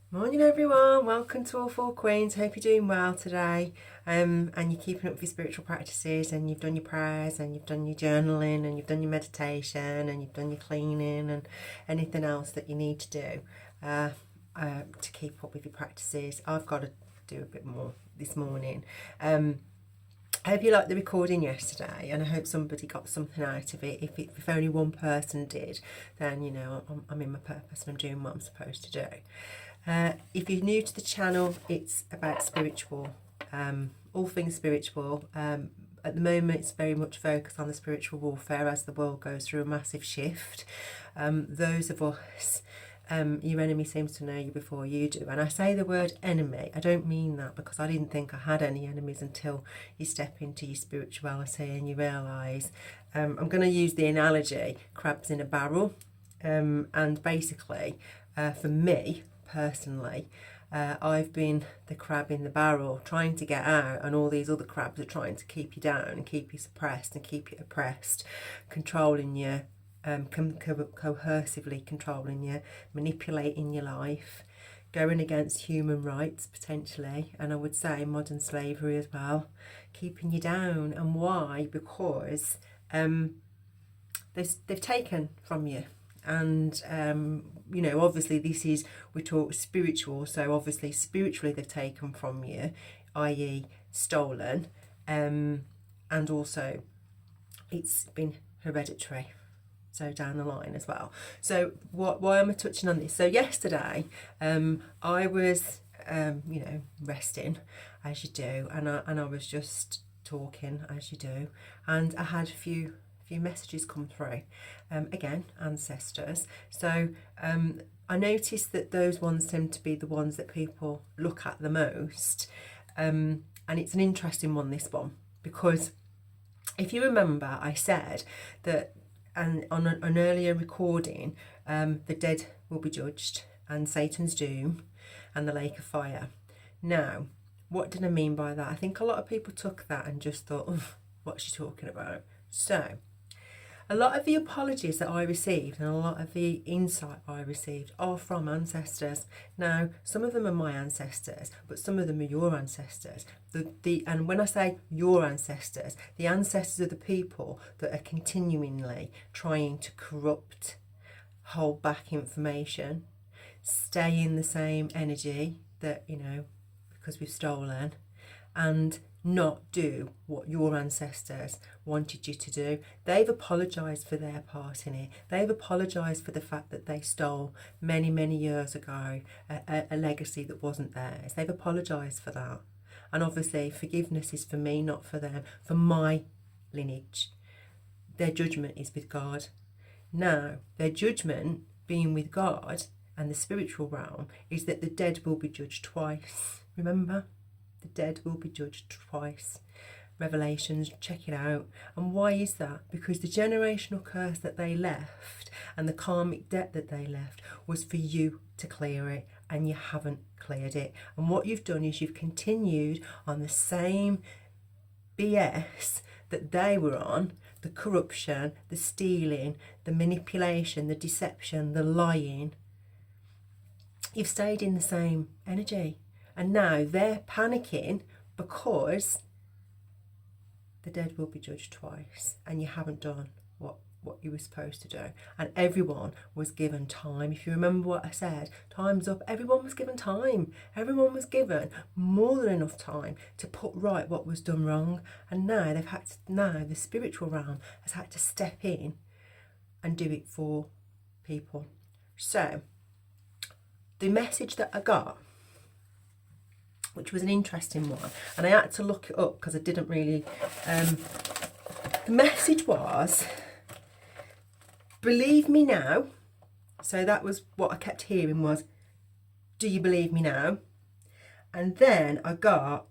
Morning everyone, welcome to All Four Queens. Hope you're doing well today, and you're keeping up with your spiritual practices, and you've done your prayers, and you've done your journaling, and you've done your meditation, and you've done your cleaning, and anything else that you need to do to keep up with your practices. I've got to do a bit more this morning. I hope you liked the recording yesterday, and I hope somebody got something out of it. If only one person did, then you know I'm in my purpose and I'm doing what I'm supposed to do. If you're new to the channel, it's about spiritual, all things spiritual. At the moment, it's very much focused on the spiritual warfare as the world goes through a massive shift. Those of us, your enemy seems to know you before you do. And I say the word enemy, I don't mean that because I didn't think I had any enemies until you step into your spirituality and you realise. I'm going to use the analogy, crabs in a barrel. And basically, for me, personally, I've been the crab in the barrel trying to get out, and all these other crabs are trying to keep you down and keep you suppressed and keep you oppressed, controlling you, coercively controlling you, manipulating your life, going against human rights potentially, and I would say modern slavery as well, keeping you down. And why? Because they've taken from you. And you know, obviously we talk spiritual, so obviously spiritually they've taken from you, i.e. stolen, and also it's been hereditary, so down the line as well. So why am I touching on this? So yesterday I was you know, resting as you do, and I was just talking as you do, and I had a few messages come through, again, ancestors. So I noticed that those ones tend to be the ones that people look at the most, and it's an interesting one, this one, because if you remember, I said that, and on an earlier recording, the dead will be judged, and Satan's doom, and the lake of fire. Now, what did I mean by that? I think a lot of people took that and just thought, what's she talking about? So a lot of the apologies that I received and a lot of the insight I received are from ancestors. Now, some of them are my ancestors, but some of them are your ancestors. And when I say your ancestors, the ancestors are the people that are continually trying to corrupt, hold back information, stay in the same energy that, you know, because we've stolen, and not do what your ancestors wanted you to do. They've apologised for their part in it. They've apologised for the fact that they stole many, many years ago a legacy that wasn't theirs. They've apologised for that. And obviously forgiveness is for me, not for them, for my lineage. Their judgment is with God. Now, their judgment being with God and the spiritual realm is that the dead will be judged twice. Remember? The dead will be judged twice. Revelations, check it out. And why is that? Because the generational curse that they left and the karmic debt that they left was for you to clear it, and you haven't cleared it. And what you've done is you've continued on the same BS that they were on, the corruption, the stealing, the manipulation, the deception, the lying. You've stayed in the same energy. And now they're panicking because the dead will be judged twice, and you haven't done what you were supposed to do. And everyone was given time. If you remember what I said, time's up. Everyone was given time. Everyone was given more than enough time to put right what was done wrong. And now the spiritual realm has had to step in and do it for people. So the message that I got, which was an interesting one, and I had to look it up because I didn't really, the message was, believe me now. So that was what I kept hearing was, do you believe me now? And then I got,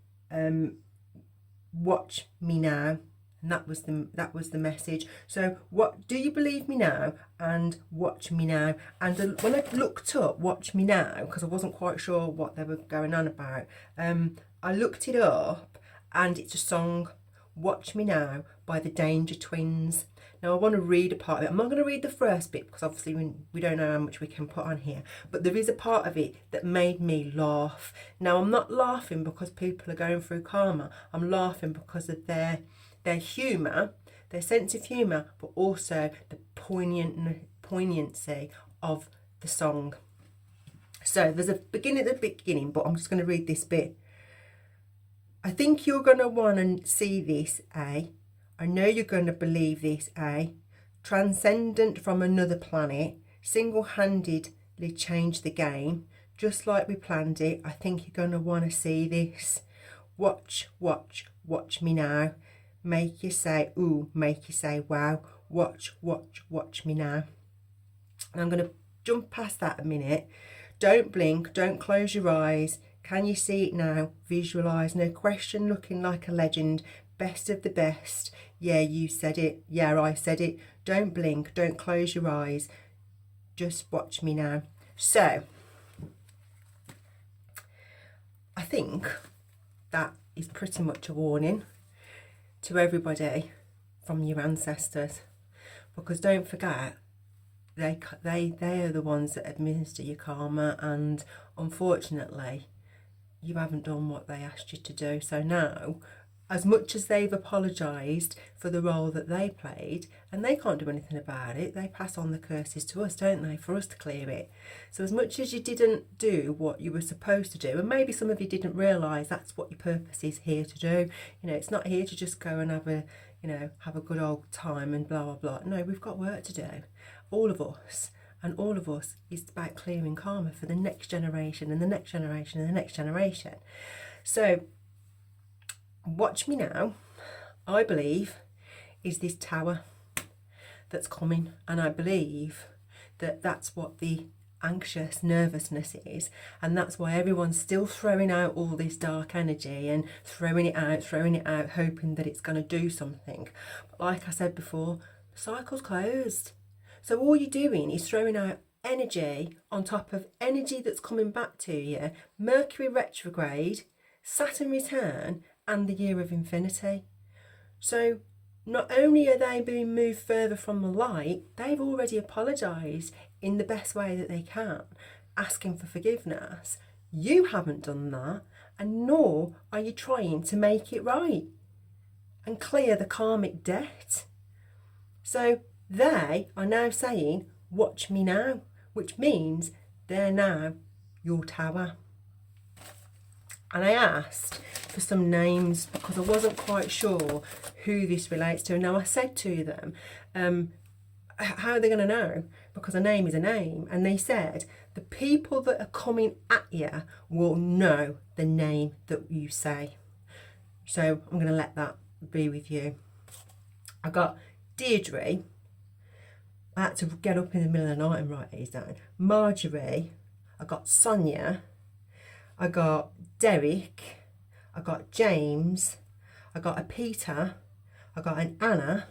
watch me now. And that was the message. So what do you believe me now and watch me now? And when I looked up watch me now, because I wasn't quite sure what they were going on about, I looked it up, and it's a song, Watch Me Now by the Danger Twins. Now I want to read a part of it. I'm not going to read the first bit because obviously we don't know how much we can put on here, but there is a part of it that made me laugh. Now I'm not laughing because people are going through karma. I'm laughing because of their humour, their sense of humour, but also the poignancy of the song. So there's a beginning at the beginning, but I'm just going to read this bit. I think you're going to want to see this, eh? I know you're going to believe this, eh? Transcendent from another planet, single-handedly changed the game, just like we planned it. I think you're going to want to see this. Watch, watch, watch me now. Make you say, ooh, make you say, wow. Watch, watch, watch me now. And I'm going to jump past that a minute. Don't blink, don't close your eyes. Can you see it now? Visualise, no question, looking like a legend. Best of the best. Yeah, you said it. Yeah, I said it. Don't blink, don't close your eyes. Just watch me now. So, I think that is pretty much a warning to everybody from your ancestors. Because don't forget, they are the ones that administer your karma, and unfortunately you haven't done what they asked you to do. So now, as much as they've apologised for the role that they played, and they can't do anything about it, they pass on the curses to us, don't they, for us to clear it. So as much as you didn't do what you were supposed to do, and maybe some of you didn't realise that's what your purpose is here to do, you know, it's not here to just go and have a, you know, have a good old time and blah, blah, blah. No, we've got work to do, all of us. And all of us is about clearing karma for the next generation and the next generation and the next generation. So, watch me now, I believe, is this tower that's coming. And I believe that that's what the anxious nervousness is. And that's why everyone's still throwing out all this dark energy and throwing it out, hoping that it's going to do something. But like I said before, the cycle's closed. So all you're doing is throwing out energy on top of energy that's coming back to you. Mercury retrograde, Saturn return, and the year of infinity. So not only are they being moved further from the light, they've already apologised in the best way that they can, asking for forgiveness. You haven't done that, and nor are you trying to make it right and clear the karmic debt. So they are now saying, watch me now, which means they're now your tower. And I asked for some names because I wasn't quite sure who this relates to. Now I said to them, how are they going to know? Because a name is a name. And they said, the people that are coming at you will know the name that you say. So I'm going to let that be with you. I got Deirdre. I had to get up in the middle of the night and write these down. Marjorie, I got Sonia, I got Derek, I got James, I got a Peter, I got an Anna,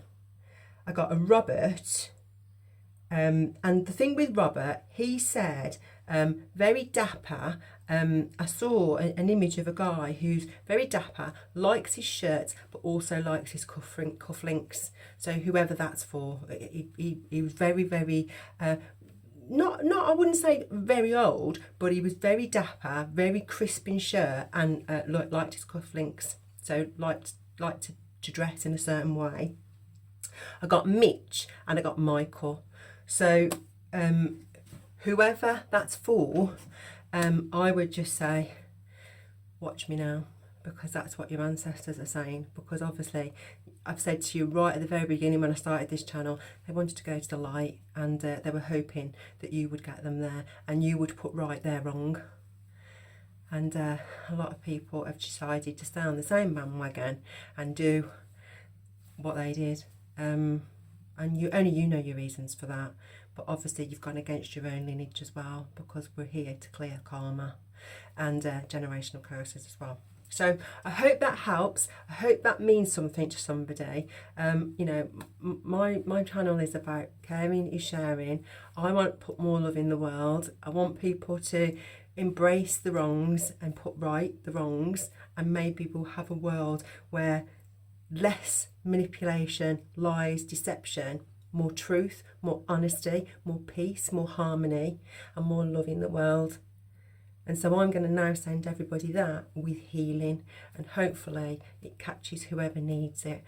I got a Robert, and the thing with Robert, he said, very dapper. I saw an image of a guy who's very dapper, likes his shirts, but also likes his cufflinks. So whoever that's for, he was very, very, not I wouldn't say very old, but he was very dapper, very crisp in shirt, and liked his cufflinks. So liked to dress in a certain way. I got Mitch and I got Michael. So whoever that's for, I would just say, watch me now, because that's what your ancestors are saying. Because obviously, I've said to you right at the very beginning when I started this channel, they wanted to go to the light, and they were hoping that you would get them there and you would put right their wrong. And a lot of people have decided to stay on the same bandwagon and do what they did. And only you know your reasons for that. But obviously you've gone against your own lineage as well, because we're here to clear karma and generational curses as well. So I hope that helps. I hope that means something to somebody. You know, my channel is about caring is sharing. I want to put more love in the world. I want people to embrace the wrongs and put right the wrongs, and maybe we'll have a world where less manipulation, lies, deception, more truth, more honesty, more peace, more harmony, and more love in the world. And so I'm going to now send everybody that with healing, and hopefully it catches whoever needs it.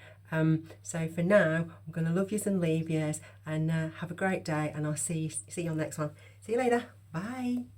So for now, I'm going to love yous and leave yous, and have a great day, and I'll see you on the next one. See you later. Bye.